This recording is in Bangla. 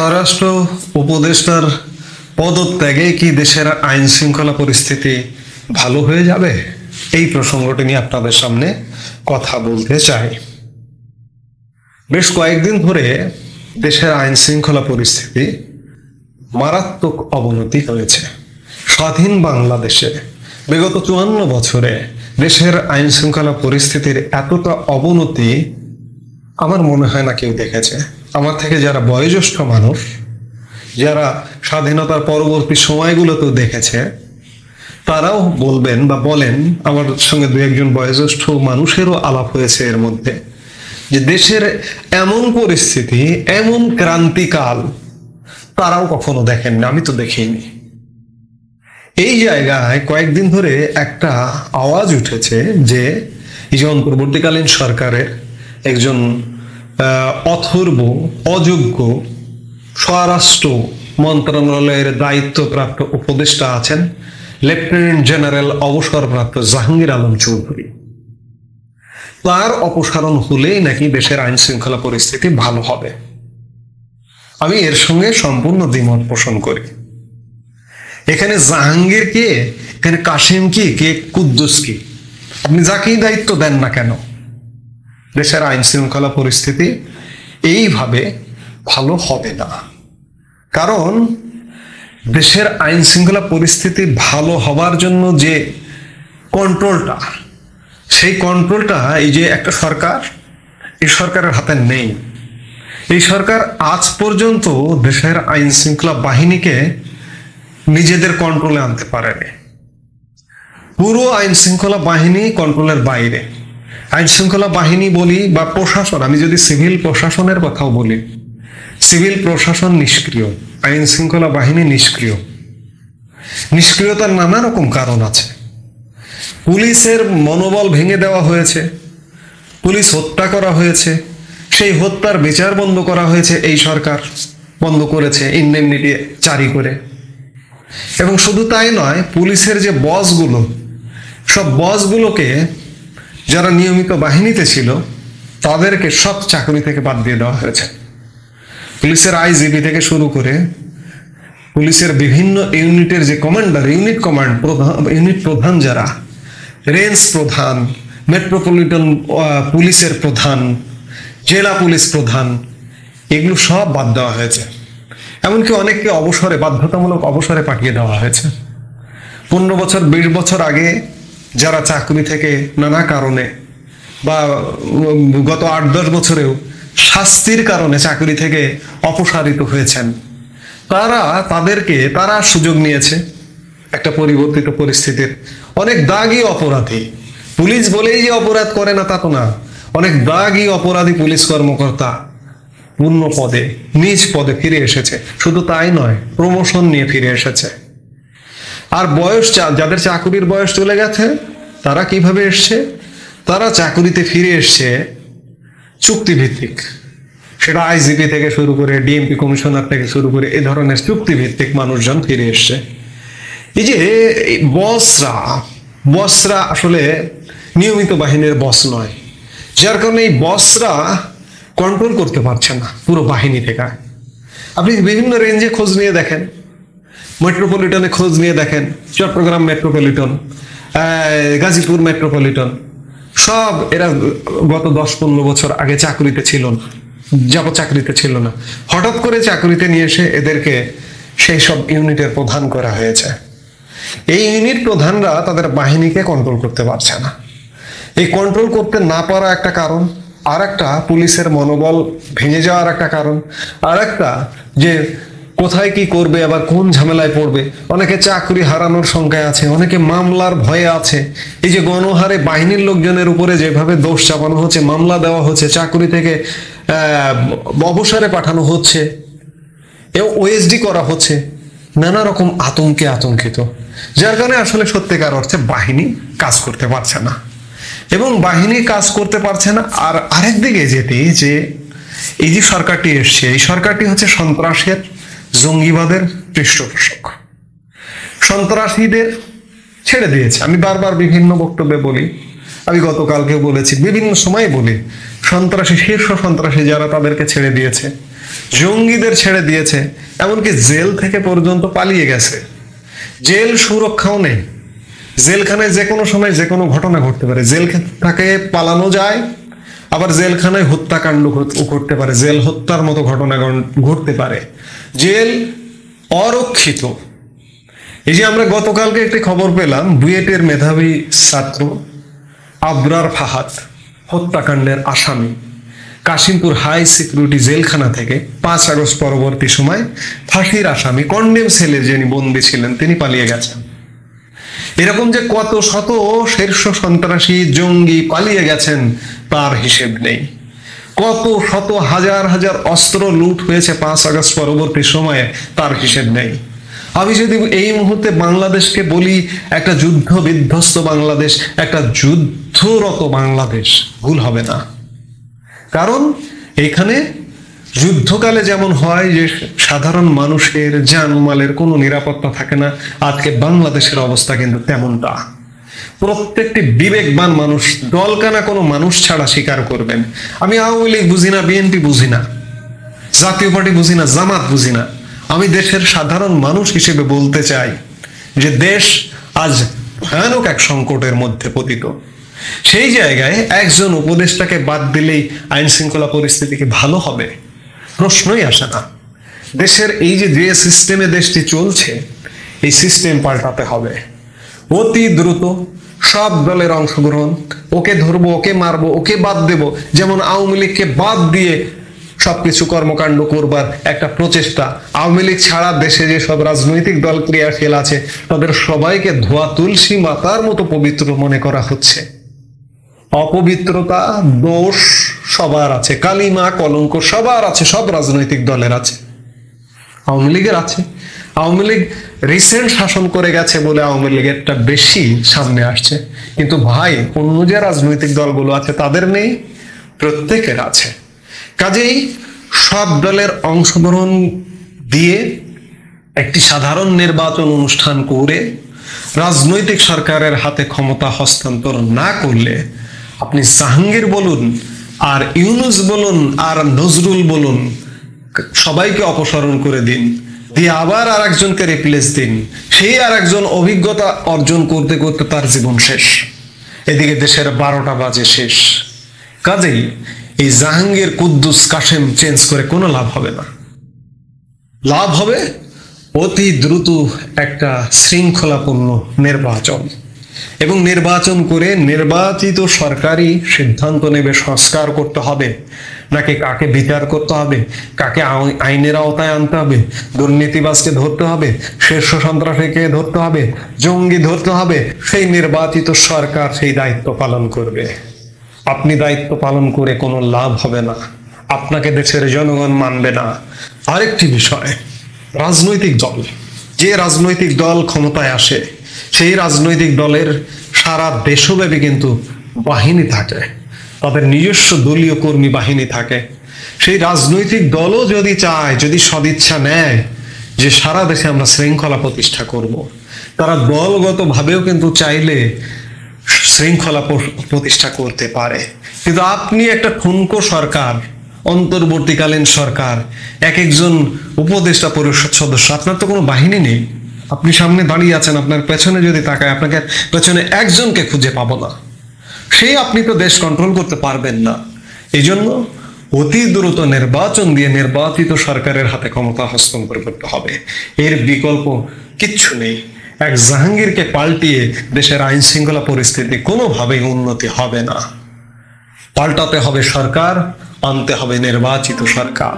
স্বরাষ্ট্র উপদেষ্টার পদত্যাগে কি দেশের আইন শৃঙ্খলা পরিস্থিতি ভালো হয়ে যাবে? এই প্রসঙ্গটি নিয়ে আপনাদের সামনে কথা বলতে চাই। বেশ কয়েকদিন ধরে দেশের আইন শৃঙ্খলা পরিস্থিতি মারাত্মক অবনতি হয়েছে। স্বাধীন বাংলাদেশে বিগত 54 বছরে দেশের আইন শৃঙ্খলা পরিস্থিতির এতটা অবনতি আমার মনে হয় না কেউ দেখেছে। আমার থেকে যারা বয়োজ্যেষ্ঠ মানুষ, যারা স্বাধীনতার পরবর্তী সময়গুলোতে দেখেছে, তারাও বলবেন বা বলেন, আমার সঙ্গে দু একজন বয়োজ্যেষ্ঠ মানুষেরও আলাপ হয়েছে এর মধ্যে, যে দেশের এমন পরিস্থিতি, এমন ক্রান্তিকাল তারাও কখনো দেখেননি, আমি তো দেখিনি। এই জায়গায় কয়েকদিন ধরে একটা আওয়াজ উঠেছে যে এই যে অন্তর্বর্তীকালীন সরকারের একজন অথর্ব, অযোগ্য স্বরাষ্ট্র মন্ত্রণালয়ের দায়িত্বপ্রাপ্ত উপদেষ্টা আছেন লেফটেন্যান্ট জেনারেল অবসরপ্রাপ্ত জাহাঙ্গীর আলম চৌধুরী। তার অপসারণ হলেই নাকি দেশের আইন শৃঙ্খলা পরিস্থিতি ভালো হবে। আমি এর সঙ্গে সম্পূর্ণ দ্বিমত পোষণ করি। এখানে জাহাঙ্গীর কে, এখানে কাশিম কি, কে কুদ্দুস কি, আপনি যাকেই দায়িত্ব দেন না কেন, দেশের আইন শৃঙ্খলা পরিস্থিতি এইভাবে ভালো হবে না। কারণ দেশের আইন শৃঙ্খলা পরিস্থিতি ভালো হবার জন্য যে কন্ট্রোলটা, সেই কন্ট্রোলটা এই যে একটা সরকার, এই সরকারের হাতে নেই। এই সরকার আজ পর্যন্ত দেশের আইন শৃঙ্খলা বাহিনীকে নিজেদের কন্ট্রোলে আনতে পারেনি। পুরো আইন শৃঙ্খলা বাহিনী কন্ট্রোলের বাইরে। আইন শৃঙ্খলা বাহিনী বলি বা প্রশাসন, আমি যদি সিভিল প্রশাসনের কথাও বলি, সিভিল প্রশাসন নিষ্ক্রিয়, আইন শৃঙ্খলা বাহিনী নিষ্ক্রিয়। নিষ্ক্রিয়তার নানা রকম কারণ আছে। পুলিশের মনোবল ভেঙে দেওয়া হয়েছে, পুলিশ হত্যা করা হয়েছে, সেই হত্যার বিচার বন্ধ করা হয়েছে, এই সরকার বন্ধ করেছে ইনডেমনিটি জারি করে। এবং শুধু তাই নয়, পুলিশের যে বসগুলো, সব বসগুলোকে যারা নিয়মিত বাহিনীতে ছিল তাদেরকে সব চাকরি থেকে বাদ দিয়ে দেওয়া হয়েছে। পুলিশের আইজিপি থেকে শুরু করে পুলিশের বিভিন্ন ইউনিটের যে কমান্ডার, ইউনিট প্রধান যারা, রেঞ্জ প্রধান, মেট্রোপলিটন পুলিশের প্রধান, জেলা পুলিশ প্রধান, এগুলো সব বাদ দেওয়া হয়েছে। এমনকি অনেককে অবসরে, বাধ্যতামূলক অবসরে পাঠিয়ে দেওয়া হয়েছে। 15 বছর 20 বছর আগে যারা চাকরি থেকে নানা কারণে বা গত 8-10 বছরেও শাস্তির কারণে চাকরি থেকে অপসারিত হয়েছেন, তারা সুযোগ নিয়েছে একটা পরিবর্তিত পরিস্থিতির। অনেক দাগী অপরাধী, পুলিশ বলেই যে অপরাধ করে না তা তো না, অনেক দাগী অপরাধী পুলিশ কর্মকর্তা পূর্ণ পদে, নিজ পদে ফিরে এসেছে। শুধু তাই নয়, প্রমোশন নিয়ে ফিরে এসেছে। আর যাদের চাকরির বয়স চলে গেছে, তারা কিভাবে এসছে? তারা চাকরিতে ফিরে এসছে চুক্তিভিত্তিক, সেটা আইজিপি থেকে শুরু করে ডিএমপি কমিশনার থেকে শুরু করে এই ধরনের চুক্তিভিত্তিক মানুষজন ফিরে এসছে। এই যে বসরা আসলে নিয়মিত বাহিনীর বস নয়, যার কারণে এই বসরা কন্ট্রোল করতে পারছে না পুরো বাহিনী থেকে। আপনি বিভিন্ন রেঞ্জে খোঁজ নিয়ে দেখেন, মেট্রোপলিটনে খোঁজ নিয়ে দেখেন, চট্টগ্রাম মেট্রোপলিটন, গাজীপুর মেট্রোপলিটন, সব এরা গত 10-15 বছর আগে চাকরিতে ছিল না। হঠাৎ করে চাকরিতে নিয়ে এসে এদেরকে সেই সব ইউনিটের প্রধান করা হয়েছে। এই ইউনিট প্রধানরা তাদের বাহিনীকে কন্ট্রোল করতে পারছে না। এই কন্ট্রোল করতে না পারা একটা কারণ, আর একটা পুলিশের মনোবল ভেঙে যাওয়ার একটা কারণ, আর একটা যে কোথায় কি করবে, আবার কোন ঝামেলায় পড়বে। অনেকে চাকরি হারানোর সংখ্যায় আছে, অনেকে মামলার ভয়ে আছে। এই যে গণহারে বাহিনীর লোকজনের উপরে যেভাবে দোষ চাপানো হচ্ছে, মামলা দেওয়া হচ্ছে, চাকরি থেকে অবসরে পাঠানো হচ্ছে, ওএসডি করা হচ্ছে, নানা রকম আতঙ্কিত, যার কারণে আসলে সত্যিকার অর্থে বাহিনী কাজ করতে পারছে না। এবং বাহিনী কাজ করতে পারছে না। আর আরেকদিকে যে এই যে সরকারটি এসছে, এই সরকারটি হচ্ছে সন্ত্রাসের, জঙ্গিবাদের পৃষ্ঠপোষক। সন্ত্রাসীদের ছেড়ে দিয়েছে। আমি বারবার বিভিন্ন বক্তব্যে বলি, আমি গতকালকেও বলেছি, বিভিন্ন সময় বলি, শীর্ষ সন্ত্রাসী যারা, তাদেরকে ছেড়ে দিয়েছে। জঙ্গিদের ছেড়ে দিয়েছে, এমনকি জেল থেকে পর্যন্ত পালিয়ে গেছে। জেল সুরক্ষাও নেই, জেলখানায় যে কোনো সময় যে কোনো ঘটনা ঘটতে পারে, জেল থেকে পালানো যায়, আবার জেলখানায় হত্যাকাণ্ড ঘটতে পারে, জেল হত্যার মতো ঘটনা ঘটতে পারে। জেল অরক্ষিত। এই যে আমরা গতকালকে একটি খবর পেলাম, বুয়েটের মেধাবী ছাত্র আবরার ফাহাদ হত্যাকাণ্ডের আসামি কাশিমপুর হাই সিকিউরিটি জেলখানা থেকে 5 আগস্ট পরবর্তী সময় ফাঁসির আসামি কন্ডেম সেলে যিনি বন্দী ছিলেন তিনি পালিয়ে গেছেন। এরকম যে কত শত শীর্ষ সন্ত্রাসী জঙ্গি পালিয়ে গেছেন তার হিসেব নেই। কত শত হাজার হাজার অস্ত্র লুট হয়েছে 5 আগস্ট পরবর্তী সময়ে তার হিসেব নেই। আমি যদি এই মুহূর্তে বাংলাদেশকে বলি একটা যুদ্ধ বিধ্বস্ত বাংলাদেশ, একটা যুদ্ধরত বাংলাদেশ, ভুল হবে না। কারণ এখানে যুদ্ধকালে যেমন হয় যে সাধারণ মানুষের জানমালের কোনো নিরাপত্তা থাকে না, আজকে বাংলাদেশের অবস্থা কিন্তু তেমনটা। প্রত্যেকটি বিবেকবান মানুষ দলকানা কোনো মানুষ ছাড়া স্বীকার করবেন, আমি আওয়ামী লীগ বুঝি না, বিএনপি বুঝি না, জাতীয় পার্টি বুঝি না, জামাত বুঝি না, আমি দেশের সাধারণ মানুষ হিসেবে বলতে চাই যে দেশ আজ ভয়ানক এক সংকটের মধ্যে পতিত। সেই জায়গায় একজন উপদেষ্টাকে বাদ দিলেই আইন শৃঙ্খলা পরিস্থিতি কি ভালো হবে? প্রশ্নই আসে না। দেশের এই যে সিস্টেমে দেশটি চলছে, এই সিস্টেম পাল্টাতে হবে অতি দ্রুত। সব দলের অংশগ্রহণ, ওকে ধরবো, ওকে মারবো, ওকে বাদ দেব, যেমন আওয়ামী লীগকে বাদ দিয়ে সবকিছু কর্মকাণ্ড করবার একটা প্রচেষ্টা। আওয়ামী লীগ ছাড়া দেশে যে সব রাজনৈতিক দল ক্রিয়াশীল আছে তাদের সবাইকে ধোয়া তুলসী মাতার মতো পবিত্র মনে করা হচ্ছে। অপবিত্রতা দোষ সবার আছে, কালিমা কলঙ্ক সবার আছে, সব রাজনৈতিক দলের আছে, আওয়ামী লীগের আছে। আওয়ামী লীগ রিসেন্ট শাসন করে গেছে বলে আওয়ামী লীগেরটা বেশি সামনে আসছে, কিন্তু ভাই অন্য যে রাজনৈতিক দলগুলো আছে তাদের নেই, প্রত্যেকের আছে। কাজেই সব দলের অংশগ্রহণ দিয়ে একটি সাধারণ নির্বাচন অনুষ্ঠান করে রাজনৈতিক সরকারের হাতে ক্ষমতা হস্তান্তর না করলে আপনি জাহাঙ্গীর বলুন আর ইউনূস বলুন আর নজরুল বলুন, সবাইকে অপসারণ করে দিন, দিয়ে আবার আর একজনকে রিপ্লেস দিন, সেই আর একজন অভিজ্ঞতা অর্জন করতে করতে তার জীবন শেষ, এদিকে দেশের 12টা বাজে শেষ। কাজেই এই জাহাঙ্গীর কুদ্দুস কাশেম চেঞ্জ করে কোনো লাভ হবে না। লাভ হবে অতি দ্রুত একটা শৃঙ্খলাপূর্ণ নির্বাচন, এবং নির্বাচন করে নির্বাচিত সরকারই সিদ্ধান্ত নেবে সংস্কার করতে হবে নাকি কাকে বিচার করতে হবে, কাকে আইনের আওতায় আনতে হবে, দুর্নীতিবাজকে ধরতে হবে, শীর্ষ সন্ত্রাসীকে ধরতে হবে, জঙ্গি ধরতে হবে। সেই নির্বাচিত সরকার সেই দায়িত্ব পালন করবে। আপনি দায়িত্ব পালন করে কোনো লাভ হবে না, আপনাকে দেশের জনগণ মানবে না। আরেকটি বিষয়, রাজনৈতিক দল, যে রাজনৈতিক দল ক্ষমতায় আসে সেই রাজনৈতিক দলের সারা দেশব্যাপী কিন্তু বাহিনী থাকে, তাদের নিজস্ব দলীয় কর্মী বাহিনী থাকে। সেই রাজনৈতিক দলও যদি চায়, যদি সদিচ্ছা নেয় যে সারা দেশে আমরা শৃঙ্খলা প্রতিষ্ঠা করব, তারা দলগতভাবেও কিন্তু চাইলে শৃঙ্খলা প্রতিষ্ঠা করতে পারে। কিন্তু আপনি একটা ঠুনকো সরকার, অন্তর্বর্তীকালীন সরকার, এক একজন উপদেষ্টা পরিষদ সদস্য, আপনার তো কোনো বাহিনী নেই। আপনি সামনে দাঁড়িয়ে আছেন, আপনার পেছনে যদি তাকায় আপনাকে পেছনে একজনকে খুঁজে পাবো না, সেই আপনি তো দেশ কন্ট্রোল করতে পারবেন না। এই জন্য অতি দ্রুত নির্বাচন দিয়ে নির্বাচিত সরকারের হাতে ক্ষমতা হস্তান্তর করতে হবে, এর বিকল্প কিচ্ছু নেই। এক জাহাঙ্গীরকে পাল্টিয়ে দেশের আইন শৃঙ্খলা পরিস্থিতি কোনোভাবেই উন্নতি হবে না। পাল্টাতে হবে সরকার, আনতে হবে নির্বাচিত সরকার।